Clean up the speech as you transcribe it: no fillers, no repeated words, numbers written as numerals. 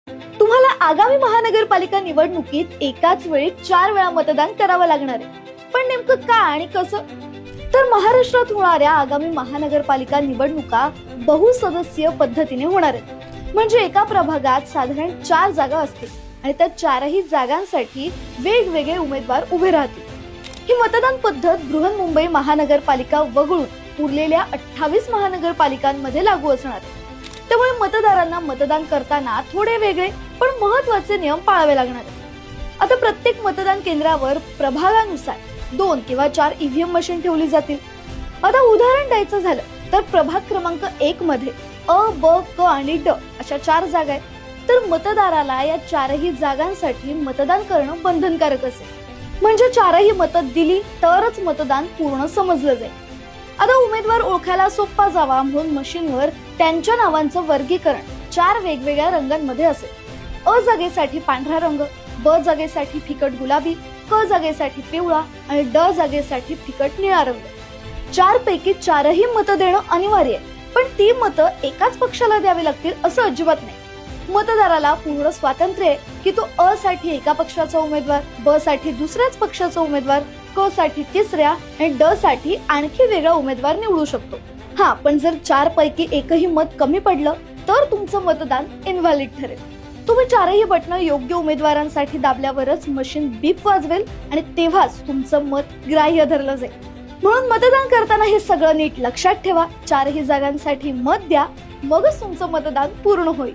तुम्हाला आगामी महानगरपालिका निवडणुकीत एकाच वेळी 4 वेळा मतदान करावं लागणार आहे. पण नेमकं का आणि कसं? तर महाराष्ट्रात होणाऱ्या आगामी महानगरपालिका निवडणुका बहुसदस्यीय पद्धतीने होणार आहेत. म्हणजे एका प्रभागात साधारण 4 जागा असतील आणि त्या 4ही जागांसाठी वेगवेगळे उमेदवार उभे राहतील. ही मतदान पद्धत बृहन्मुंबई महानगरपालिका वगळून उरलेल्या 28 महानगरपालिकांमध्ये लागू असणार आहे. त्यामुळे मतदारांना मतदान करताना थोडे वेगळे पण महत्त्वाचे नियम पाळावे लागणार आहेत. आता प्रत्येक मतदान केंद्रावर प्रभागानुसार 2 किंवा 4 ईव्हीएम मशीन ठेवली जातील. आता उदाहरण द्यायचं झालं तर प्रभाग क्रमांक 1 मध्ये अ, ब, क आणि ड अशा 4 जागा आहेत. तर मतदाराला या 4ही जागांसाठी मतदान करणं बंधनकारक असेल. म्हणजे 4ही मतं दिली तरच मतदान पूर्ण समजलं जाईल. आता उमेदवार ओळखायला सोपा जावा म्हणून मशीनवर त्यांच्या नावांचं वर्गीकरण 4 वेगवेगळ्या रंगांमध्ये असेल. अ जागेसाठी पांढरा रंग, ब जागेसाठी फिकट गुलाबी, क जागेसाठी पिवळा आणि ड जागेसाठी फिकट निळा रंग. 4 पैकी 4ही मतं देणं अनिवार्य आहे. पण ती मतं एकाच पक्षाला द्यावी लागतील असं अजिबात नाही. मतदाराला पूर्ण स्वातंत्र्य आहे की तो अ साठी एका पक्षाचा उमेदवार, ब साठी दुसऱ्याच पक्षाचा उमेदवार, क साठी तिसऱ्या आणि ड साठी आणखी वेगळा उमेदवार निवडू शकतो. हा, पण जर 4 पैकी एकही मत कमी पडलं तर तुमचं मतदान इनव्हॅलिड ठरेल. तुम्ही 4ही बटणं योग्य उमेदवारांसाठी दाबल्यावरच मशीन बीप वाजवेल आणि तेव्हाच तुमचं मत ग्राह्य धरलं जाईल. म्हणून मतदान करताना हे सगळं नीट लक्षात ठेवा. 4ही जागांसाठी मत द्या, मगच तुमचं मतदान पूर्ण होईल.